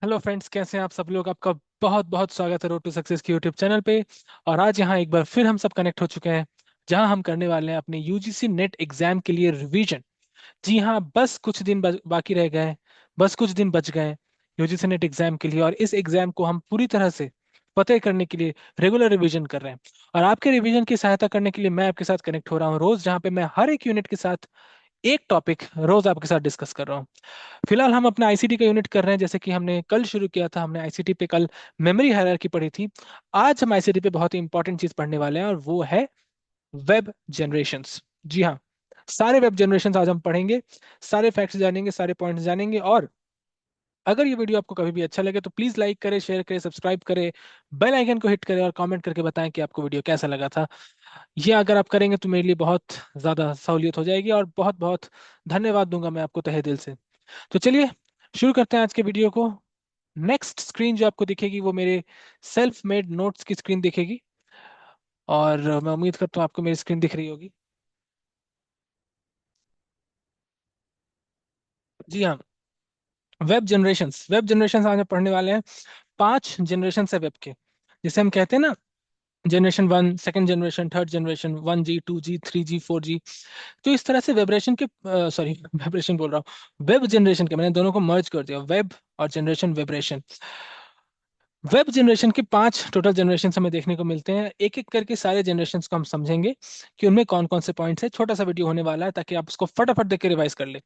Hello friends, कैसे हैं आप सब लोग। आपका बहुत बहुत स्वागत है रोड टू सक्सेस की यूट्यूब चैनल पे। और आज यहाँ एक बार फिर हम सब कनेक्ट हो चुके हैं, जहाँ हम करने वाले हैं अपने यूजीसी नेट एग्जाम के लिए रिवीजन। जी हाँ, बस कुछ दिन बाकी रह गए हैं। बस कुछ दिन बच गए हैं यूजीसी नेट एग्जाम के लिए, और इस एग्जाम को हम पूरी तरह से फतेह करने के लिए रेगुलर रिवीजन कर रहे हैं। और आपके रिवीजन की सहायता करने के लिए मैं आपके साथ कनेक्ट हो रहा हूँ रोज, जहाँ पे मैं हर एक यूनिट के साथ एक टॉपिक रोज आपके साथ डिस्कस कर रहा हूँ। फिलहाल हम अपना आईसीटी का यूनिट कर रहे हैं, जैसे कि हमने कल शुरू किया था। हमने आईसीटी पे कल मेमोरी हायरार्की पढ़ी थी। आज हम आईसीटी पे बहुत ही इंपॉर्टेंट चीज पढ़ने वाले हैं, और वो है वेब जनरेशंस। जी हाँ, सारे वेब जनरेशंस आज हम पढ़ेंगे, सारे फैक्ट्स जानेंगे, सारे पॉइंट्स जानेंगे। और अगर ये वीडियो आपको कभी भी अच्छा लगे तो प्लीज लाइक करें, शेयर करें, सब्सक्राइब करें, बेल आइकन को हिट करें और कमेंट करके बताएं कि आपको वीडियो कैसा लगा था। ये अगर आप करेंगे तो मेरे लिए बहुत ज़्यादा सहूलियत हो जाएगी, और बहुत बहुत धन्यवाद दूंगा मैं आपको तहे दिल से। तो चलिए शुरू करते हैं आज के वीडियो को। नेक्स्ट स्क्रीन जो आपको दिखेगी वो मेरे सेल्फ मेड नोट्स की स्क्रीन दिखेगी, और मैं उम्मीद करता हूँ आपको मेरी स्क्रीन दिख रही होगी। जी हाँ, वेब जनरेशंस आज हम पढ़ने वाले हैं। 5 जनरेशन है वेब के, जिसे हम कहते हैं ना, generation 1, second generation, third generation, 1G, 2G, 3G, 4G। तो इस तरह से वेबरेशन के सॉरी वेबरेशन बोल रहा हूँ, वेब जनरेशन के मैंने दोनों को मर्ज कर दिया, वेब और जनरेशन, वेबरेशन। वेब जनरेशन के 5 टोटल जनरेशन हमें देखने को मिलते हैं। एक एक करके सारे जनरेशन को हम समझेंगे कि उनमें कौन कौन से पॉइंट्स है। छोटा सा वीडियो होने वाला है ताकि आप उसको फटाफट देख के रिवाइज कर ले।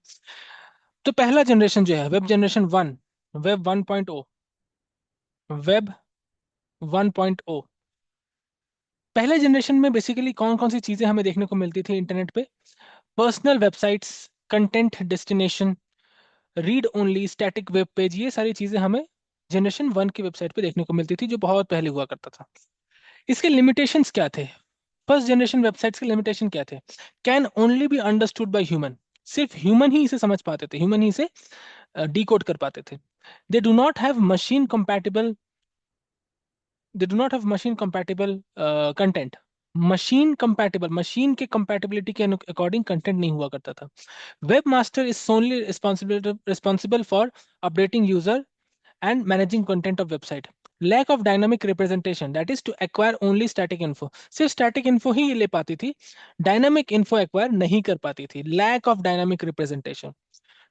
तो पहला जनरेशन जो है वेब जनरेशन 1, वेब 1.0। वेब 1.0 पहले जनरेशन में बेसिकली कौन कौन सी चीजें हमें देखने को मिलती थी इंटरनेट पे? Personal websites, content destination, read only, static web page, ये सारी चीजें हमें जनरेशन 1 की वेबसाइट पे देखने को मिलती थी, जो बहुत पहले हुआ करता था। इसके लिमिटेशंस क्या थे? फर्स्ट जनरेशन वेबसाइट्स के लिमिटेशन क्या थे? Can only be understood by human. सिर्फ ह्यूमन ही इसे समझ पाते थे, ह्यूमन ही इसे डिकोड कर पाते थे। They do not have machine compatible they do not have machine compatible content. Machine compatible, machine के कंपैटिबिलिटी के अकॉर्डिंग कंटेंट नहीं हुआ करता था। Web master is solely responsible for updating user and managing content of website. Lack of dynamic representation, that is to acquire only static info. सिर्फ static info ही ले पाती थी, dynamic info acquire नहीं कर पाती थी। lack of dynamic representation.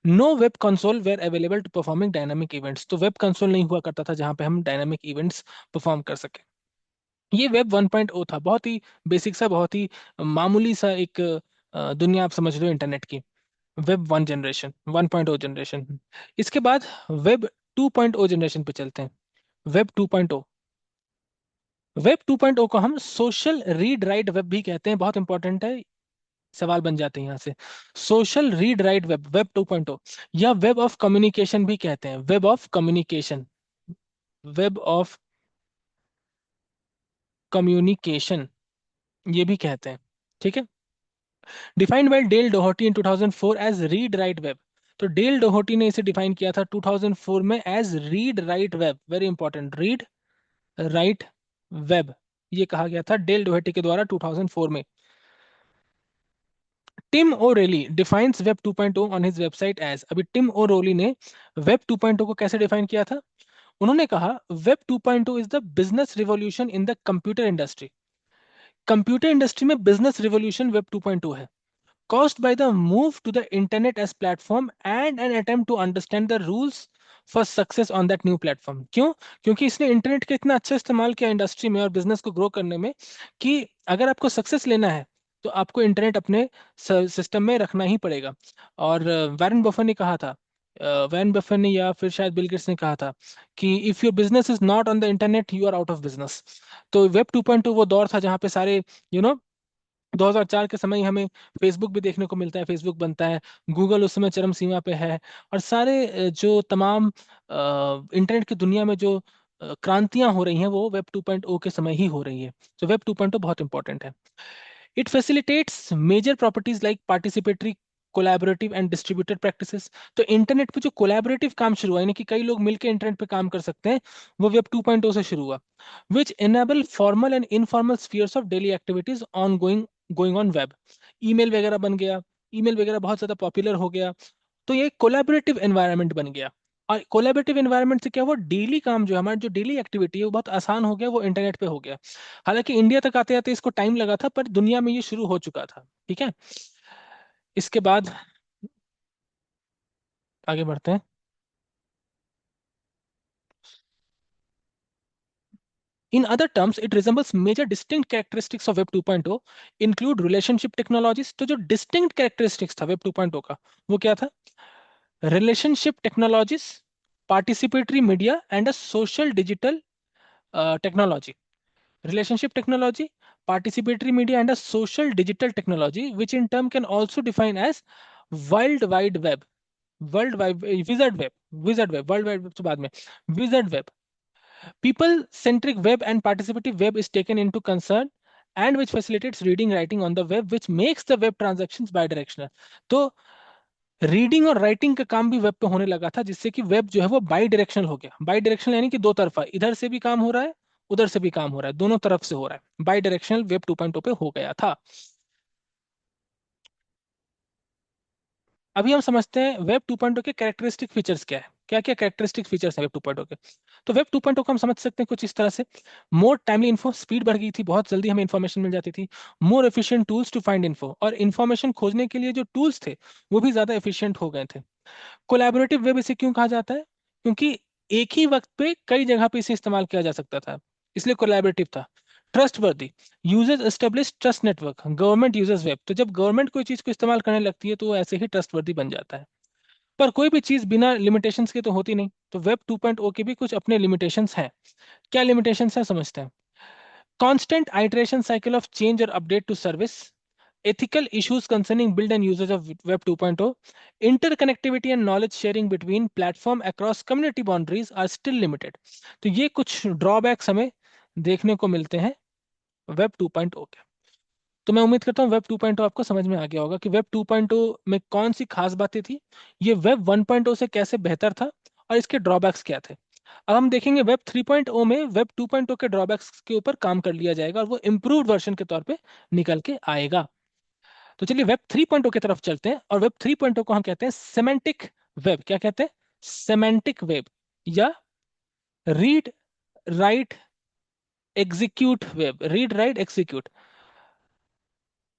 No web console were available to performing dynamic events. तो web console नहीं हुआ करता था जहां पे हम dynamic events perform कर सके। ये वेब 1.0 था, बहुत ही बेसिक सा, बहुत ही मामूली सा एक दुनिया आप समझ लो इंटरनेट की। Web 1 generation, 1.0 generation. इसके बाद वेब 2.0 जनरेशन पे चलते हैं। वेब 2.0, वेब 2.0 को हम सोशल रीड राइट वेब भी कहते हैं। बहुत इंपॉर्टेंट है, सवाल बन जाते हैं यहाँ से। Social read write web, web 2.0, या वेब ऑफ कम्युनिकेशन भी कहते हैं। Web of communication, web of communication ये भी कहते हैं। ठीक है। Defined by Dale Dougherty in 2004 as read write web. तो डेल डोहर्टी ने इसे डिफाइन किया था 2004 में as read write web. Very important, read write web, ये कहा गया था डेल डोहर्टी के द्वारा 2004 में। Tim O'Reilly defines web 2.0 on his website as. अभी टिम ओरोली ने वेब 2.0 को कैसे डिफाइन किया था? उन्होंने कहा web 2.0 is the business revolution in the computer industry. Computer industry में बिजनेस रिवॉल्यूशन वेब 2.0 है, caused by the move to the internet as platform and an attempt to understand the rules for success on that new platform। क्यों? क्योंकि इसने internet का इतना अच्छा इस्तेमाल किया इंडस्ट्री में और बिजनेस को ग्रो करने में, कि अगर आपको सक्सेस लेना है तो आपको इंटरनेट अपने सिस्टम में रखना ही पड़ेगा। और वैरन बफर ने कहा था, वैरन बफर ने या फिर शायद बिल गेट्स ने कहा था कि if your business is not on the internet you are out of business. तो वेब 2.2 वो दौर था जहाँ पे सारे 2004 के समय ही हमें फेसबुक भी देखने को मिलता है, फेसबुक बनता है, गूगल उस समय चरम सीमा पे है। और सारे जो तमाम इंटरनेट की दुनिया में जो क्रांतियां हो रही हैं वो वेब 2.0 के समय ही हो रही है। तो वेब 2.0 बहुत इंपॉर्टेंट है। It facilitates major properties like participatory, collaborative and distributed practices. तो इंटरनेट पे जो कोलैबोरेटिव काम शुरू हुआ, यानी कि कई लोग मिलकर इंटरनेट पे काम कर सकते हैं, वो वेब 2.0 से शुरू हुआ। Which enable formal and informal spheres of daily activities on going on web. Email वगैरह बन गया, ईमेल वगैरह बहुत ज्यादा पॉपुलर हो गया। तो ये कोलैबोरेटिव एनवायरनमेंट बन गया। और कोलैबोरेटिव एनवायरनमेंट से क्या हुआ, डेली काम जो है हमारा, जो डेली एक्टिविटी है वो बहुत आसान हो गया, वो इंटरनेट पे हो गया। हालांकि इंडिया तक आते आते इसको टाइम लगा था, पर दुनिया में ये शुरू हो चुका था। ठीक है, इसके बाद आगे बढ़ते हैं। In other terms, it resembles major distinct characteristics of Web 2.0 include relationship technologies। तो जो distinct characteristics था Web 2.0 का, वो क्या था? Relationship technologies, participatory media, and a social digital technology। Relationship technology, participatory media, and a social digital technology, which in turn can also define as World Wide Web, World Wide Wizard Web, Wizard Web, World Wide Web से बाद में Wizard Web। People centric web and participative web is taken into concern and which facilitates reading writing on the web, which makes the web transactions bidirectional। तो reading और writing का काम भी web पे होने लगा था, जिससे कि वेब जो है वो बाई डायरेक्शनल हो गया। बाई डायरेक्शनल यानी कि दो तरफा, इधर से भी काम हो रहा है, उधर से भी काम हो रहा है, दोनों तरफ से हो रहा है। बाई डायरेक्शनल वेब 2.0 पे हो गया था। अभी हम समझते हैं वेब 2.0 के कैरेक्टरिस्टिक फीचर्स क्या है, क्या क्या कैरेक्टरिस्टिक फीचर्स हैं वेब 2.0 के। तो वेब 2.0 को हम समझ सकते हैं कुछ इस तरह से। मोर टाइमली इन्फो, स्पीड बढ़ गई थी, बहुत जल्दी हमें इन्फॉर्मेशन मिल जाती थी। More efficient tools to find info, और इन्फॉर्मेशन खोजने के लिए जो टूल्स थे वो भी ज्यादा एफिशिएंट हो गए थे। कोलैबोरेटिव वेब इसे क्यों कहा जाता है? क्योंकि एक ही वक्त पे कई जगह पे इसे इस्तेमाल किया जा सकता था, इसलिए कोलैबोरेटिव था। Trustworthy, users establish trust network, government users web. तो जब गवर्नमेंट कोई चीज को इस्तेमाल करने लगती है तो वो ऐसे ही ट्रस्टवर्दी बन जाता है। पर कोई भी चीज बिना लिमिटेशंस के तो होती नहीं, तो वेब 2.0 के भी कुछ अपने लिमिटेशंस हैं। क्या लिमिटेशंस हैं समझते हैं। Constant iteration cycle of change or update to service, ethical issues concerning build and usage of Web 2.0, interconnectivity and knowledge sharing between platform across community boundaries are still limited। तो ये कुछ drawbacks हमें देखने को मिलते हैं वेब 2.0 के। तो मैं उम्मीद करता हूँ वेब 2.0 आपको समझ में आ गया होगा कि वेब 2.0 में कौन सी खास बातें थी, ये वेब 1.0 से कैसे बेहतर था, और इसके ड्रॉबैक्स क्या थे। अब हम देखेंगे वेब 3.0 में वेब 2.0 के ड्रॉबैक्स के ऊपर काम कर लिया जाएगा, और वो इम्प्रूव्ड वर्जन के तौर पे निकल के आएगा। तो चलिए वेब 3.0 की तरफ चलते हैं, और वेब 3.0 को हम कहते हैं सेमेंटिक वेब। क्या कहते हैं? सेमेंटिक वेब, या read write execute web, read write execute.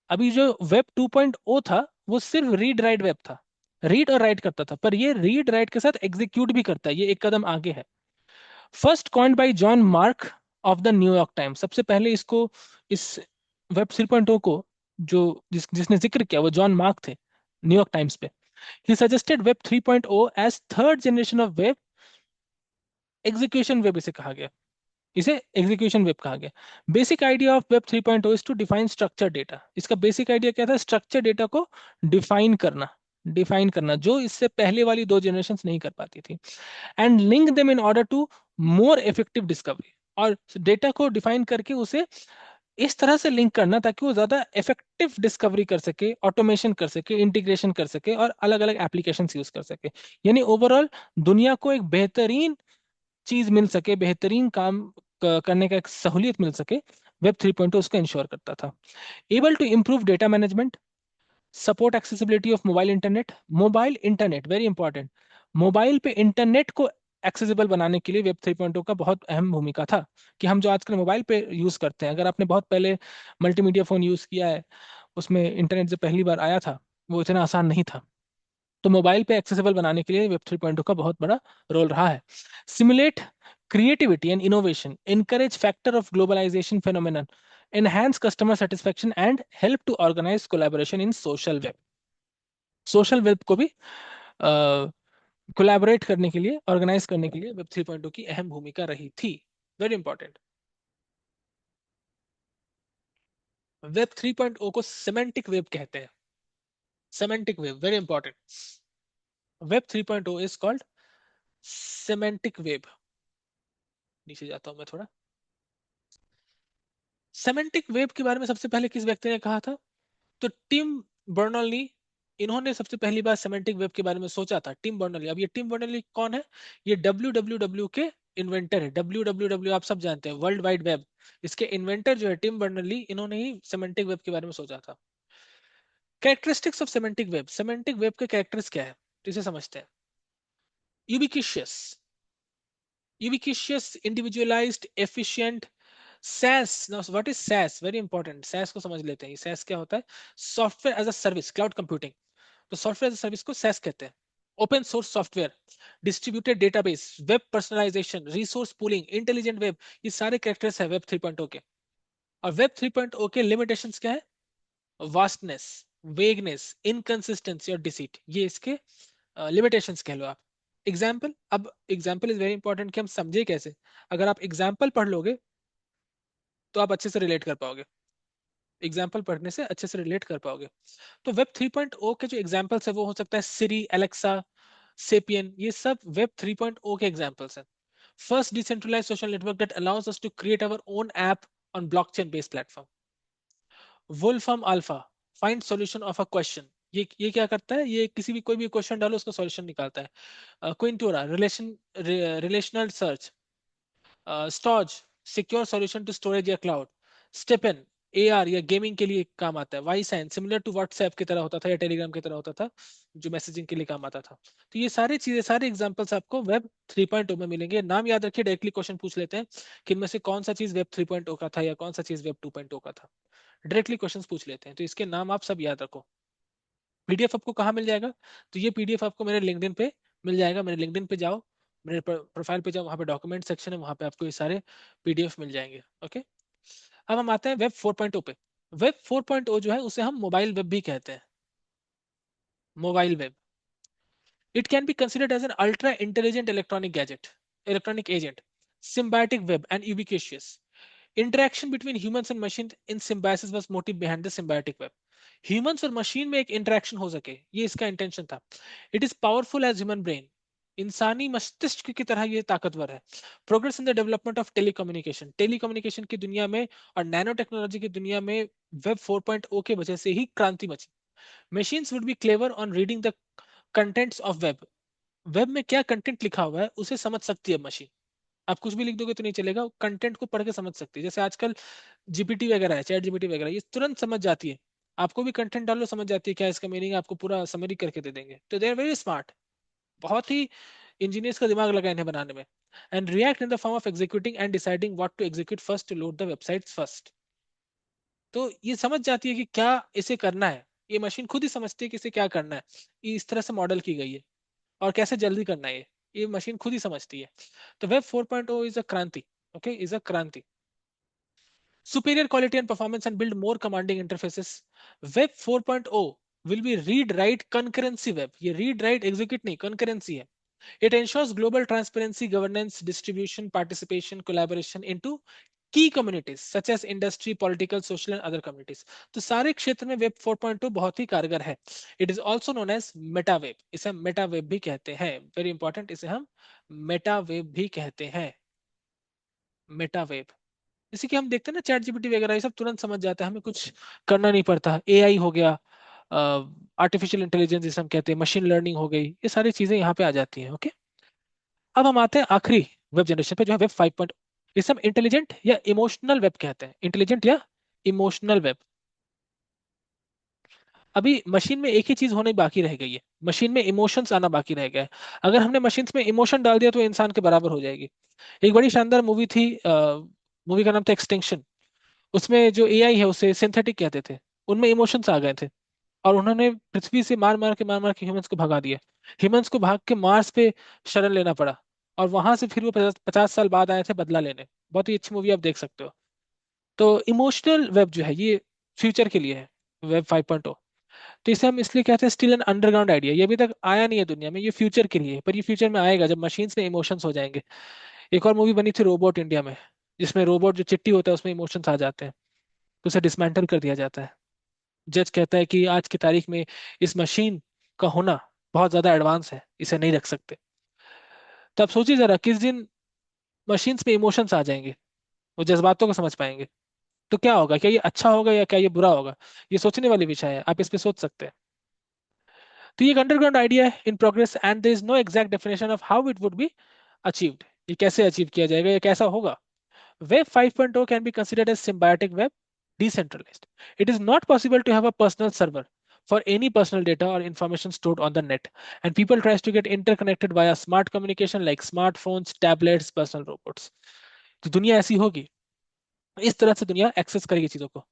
अभी जो वेब 2.0 था वो सिर्फ रीड राइट वेब था, रीड और राइट करता था, पर ये रीड राइट के साथ एग्जीक्यूट भी करता है, ये एक कदम आगे है। First coined bye John mark of the New York times. सबसे पहले इसको, इस वेब 3.0 को जो जिसने जिक्र किया वो जॉन मार्क थे, न्यूयॉर्क टाइम्स पे। He suggested web 3.0 as third generation of web execution web, इसे कहा गया, इसे एग्जीक्यूशन वेब कहा गया। Basic idea of web 3.0 is to define structure data. इसका बेसिक आइडिया क्या था? स्ट्रक्चर डेटा को डिफाइन करना, डिफाइन करना, जो इससे पहले वाली दो जनरेशन नहीं कर पाती थी। And link them in order to more effective discovery, और डेटा को डिफाइन करके उसे इस तरह से लिंक करना ताकि वो ज्यादा इफेक्टिव डिस्कवरी कर सके, ऑटोमेशन कर सके, इंटीग्रेशन कर सके, और अलग अलग एप्लीकेशन यूज कर सके। यानी ओवरऑल दुनिया को एक बेहतरीन चीज मिल सके, बेहतरीन काम करने का एक सहूलियत मिल सके, वेब 3.0 उसको इंश्योर करता था। Able to improve data management, support accessibility of mobile internet. Mobile internet very important, mobile पे इंटरनेट को एक्सेसिबल बनाने के लिए वेब 3.0 का बहुत अहम भूमिका था। कि हम जो आजकल मोबाइल पे यूज करते हैं, अगर आपने बहुत पहले मल्टीमीडिया फोन यूज किया है, उसमें इंटरनेट जब पहली बार आया था वो इतना आसान नहीं था। तो मोबाइल पे एक्सेसिबल बनाने के लिए वेब 3.0 का बहुत बड़ा रोल रहा है। Simulate creativity and innovation, encourage factor of globalization phenomenon, enhance customer satisfaction and help to organize collaboration in social web। Social web को भी कोलैबोरेट करने के लिए, ऑर्गेनाइज करने के लिए वेब 3.0 की अहम भूमिका रही थी। Very important. वेब 3.0 को सिमेंटिक वेब कहते हैं। Semantic web very important. Web 3.0 is called semantic web. नीचे जाता हूं मैं थोड़ा। सिमेंटिक वेब के बारे में सबसे पहले किस व्यक्ति ने कहा था? तो टिम बर्नर्ली, इन्होंने सबसे पहली बार सेमेंटिक वेब के बारे में सोचा था, टिम बर्नर्ली। अब ये टिम बर्नर्ली कौन है? ये डब्ल्यू के इन्वेंटर है। डब्ल्यू आप सब जानते हैं, वर्ल्ड वाइड वेब। इसके इन्वेंटर जो है टिम बर्नर्ली, इन्होंने ही सेमेंटिक वेब के बारे में सोचा था। Characteristics of semantic web, semantic web के कैरेक्टर्स क्या है, तो इसे समझते हैं। Ubiquitous, ubiquitous, individualized, efficient. SaaS. Now, what is SaaS? Very important. SaaS को समझ लेते हैं. SaaS क्या होता है? Software as a service, cloud computing. तो सॉफ्टवेयर एज सर्विस को SaaS कहते हैं. Open source software, distributed database, web personalisation, resource pooling, intelligent web, ये सारे कैरेक्टर्स है वेब 3.0 के. और वेब 3.0 के लिमिटेशंस क्या है? वास्टनेस, वेगनेस, इनकंसिस्टेंसी और डिसीट, ये इसके लिमिटेशंस कह लो आप. एग्जाम्पल, अब एग्जाम्पल इज वेरी इंपॉर्टेंट कि हम समझे कैसे. अगर आप एग्जाम्पल पढ़ लोगे तो आप अच्छे से रिलेट कर पाओगे. एग्जाम्पल पढ़ने से अच्छे से रिलेट कर पाओगे. तो वेब 3.0 के जो एग्जाम्पल्स है वो हो सकता है सिरी, एलेक्सा, सेपियन, ये सब वेब 3.0 के एग्जाम्पल्स हैं. First decentralise social network that allows us to create our own app on blockchain based platform. Wolfram Alpha, find solution of a question. ये क्या करता है? ये किसी भी कोई भी क्वेश्चन डालो उसका सॉल्यूशन निकालता है. Quintora, relational search. Storj, secure solution to storage या क्लाउड. स्टेपन, एआर या गेमिंग के लिए काम आता है. Y sign, similar to WhatsApp की तरह होता था या टेलीग्राम की तरह होता था, जो मैसेजिंग के लिए काम आता था. तो ये सारी चीजें, सारे एग्जांपल्स आपको वेब 3.0 में मिलेंगे. नाम याद रखिए, डायरेक्टली क्वेश्चन पूछ लेते हैं कि इनमें से कौन सा चीज वेब 3.0 का था या कौन सा चीज वेब 2.0 का था. डायरेक्टली क्वेश्चंस पूछ लेते हैं, तो इसके नाम आप सब याद रखो. पीडीएफ आपको कहाँ मिल जाएगा? तो ये पीडीएफ आपको मेरे लिंक्डइन पे मिल जाएगा. मेरे लिंक्डइन पे जाओ, मेरे प्रोफाइल पे जाओ, वहाँ पे डॉक्यूमेंट सेक्शन है, वहाँ पे आपको ये सारे पीडीएफ मिल जाएंगे. ओके. अब हम आते हैं वेब 4.0 पे. वेब 4.0 जो है उसे हम मोबाइल वेब भी कहते हैं. Mobile web. It can be considered as an ultra intelligent electronic agent, symbiotic web and ubiquitous. Interaction between humans and machines in symbiosis was motive behind the symbiotic web. Humans और machine में एक interaction हो सके, ये इसका intention था. It is powerful as human brain. इंसानी मस्तिष्क की तरह ये ताकतवर है. Progress in the development of telecommunication की दुनिया में और नैनो टेक्नोलॉजी की दुनिया में वेब 4.0 के वजह से ही क्रांति मची. Machines would be clever on reading the contents of web. Web में क्या कंटेंट लिखा हुआ है उसे समझ सकती है मशीन. आप कुछ भी लिख दोगे तो नहीं चलेगा, कंटेंट को पढ़ के समझ सकती है. जैसे आजकल जीपीटी वगैरह है, चैट जीपीटी वगैरह, ये तुरंत समझ जाती है. आपको भी कंटेंट डालो, समझ जाती है क्या इसका मीनिंग, आपको पूरा समरी करके दे देंगे. तो दे आर वेरी स्मार्ट. बहुत ही इंजीनियर्स का दिमाग लगा इन्हें बनाने में. And react in the form of executing and deciding what to execute first to load the website first. तो ये समझ जाती है कि क्या इसे करना है. ये मशीन खुद ही समझती है कि इसे क्या करना है. ये इस तरह से मॉडल की गई है. और कैसे जल्दी करना है ये मशीन खुद ही समझती है. तो वेब 4.0 इज अ क्रांति. ओके, इज अ क्रांति. Superior quality and performance and build more commanding interfaces. Web 4.0 will be read write concurrency web. ये read write execute नहीं, concurrency है. It ensures global transparency, governance, distribution, participation, collaboration into key communities such as industry, political, social and other communities. तो सारे क्षेत्र में web 4.2 बहुत ही कारगर है. It is also known as meta web. इसे हम meta web भी कहते हैं. Very important, इसे हम meta web भी कहते हैं. meta web. जैसे कि हम देखते हैं ना चैट जीपीटी वगैरह, ये सब तुरंत समझ जाता है, हमें कुछ करना नहीं पड़ता. एआई हो गया, आर्टिफिशियल इंटेलिजेंस जिसे हम कहते हैं, मशीन लर्निंग हो गई, ये सारी चीजें यहाँ पे आ जाती हैं. ओके. अब हम आते हैं आखिरी वेब जनरेशन पे जो है वेब 5. इसे हम इंटेलिजेंट या इमोशनल वेब कहते हैं. इंटेलिजेंट या इमोशनल वेब. अभी मशीन में एक ही चीज होने बाकी रह गई है. मशीन में इमोशंस आना बाकी रह गया है. अगर हमने मशीन में इमोशन डाल दिया तो इंसान के बराबर हो जाएगी. एक बड़ी शानदार मूवी थी, मूवी का नाम था एक्सटिंक्शन. उसमें जो एआई है उसे सिंथेटिक कहते थे. उनमें इमोशंस आ गए थे और उन्होंने पृथ्वी से मार मार के ह्यूमंस को भगा दिया. ह्यूमंस को भाग के मार्स पे शरण लेना पड़ा. और वहां से फिर वो 50 साल बाद आए थे बदला लेने. बहुत ही अच्छी मूवी, आप देख सकते हो. तो इमोशनल वेब जो है ये फ्यूचर के लिए है, वेब 5.0. तो इसे हम इसलिए कहते हैं स्टिल एन अंडरग्राउंड आइडिया. ये अभी तक आया नहीं है दुनिया में, ये फ्यूचर के लिए है, पर ये फ्यूचर में आएगा जब मशीन्स में इमोशंस हो जाएंगे. एक और मूवी बनी थी रोबोट इंडिया में, जिसमें रोबोट जो चिट्टी होता है उसमें इमोशंस आ जाते हैं, तो उसे डिसमेंटल कर दिया जाता है. जज कहता है कि आज की तारीख में इस मशीन का होना बहुत ज्यादा एडवांस है, इसे नहीं रख सकते. तो आप सोचिए जरा, किस दिन मशीन्स में इमोशंस आ जाएंगे, वो जज्बातों को समझ पाएंगे, तो क्या होगा? क्या ये अच्छा होगा या क्या ये बुरा होगा? ये सोचने वाली विषय है, आप इस पे सोच सकते हैं. तो ये एक अंडरग्राउंड आइडिया है in progress and there is no exact definition of how it would be achieved. ये कैसे अचीव किया जाएगा, ये कैसा होगा? Web 5.0 can be considered as symbiotic web, decentralized. It is not possible to have a personal server, for any personal data or information stored on the net. And people tries to get interconnected via smart communication like smartphones, tablets, personal robots. तो दुनिया ऐसी होगी, इस तरह से दुनिया access करेगी चीजों को।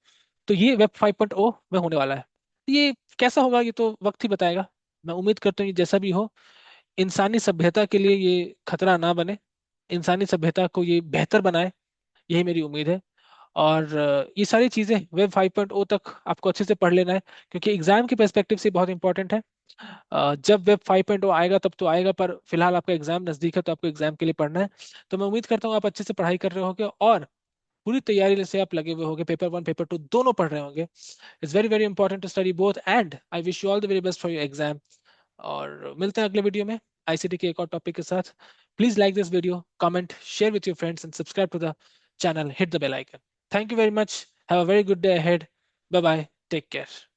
तो ये वेब 5.0 में होने वाला है। ये कैसा होगा ये तो वक्त ही बताएगा। मैं उम्मीद करता हूँ ये जैसा भी हो, इंसानी सभ्यता के लिए ये खतरा ना बने, इंसानी सभ्यता को ये बेहतर बनाए, यही मेरी उम्मीद है। और ये सारी चीजें वेब 5.0 तक आपको अच्छे से पढ़ लेना है, क्योंकि एग्जाम के पर्सपेक्टिव से बहुत इंपॉर्टेंट है। जब वेब 5.0 आएगा तब तो आएगा, पर फिलहाल आपका एग्जाम नजदीक है तो आपको एग्जाम के लिए पढ़ना है। तो मैं उम्मीद करता हूँ आप अच्छे से पढ़ाई कर रहे होगे और पूरी तैयारी से आप लगे हुए होंगे, पेपर 1 पेपर 2 दोनों पढ़ रहे होंगे। It's very very important to study both, and I wish you all the very best for your exam. और मिलते हैं अगले वीडियो में आईसीटी के एक और टॉपिक के साथ। Please like this video, comment, share with your friends and subscribe to the channel, hit the bell icon. Thank you very much. Have a very good day ahead. Bye bye. Take care.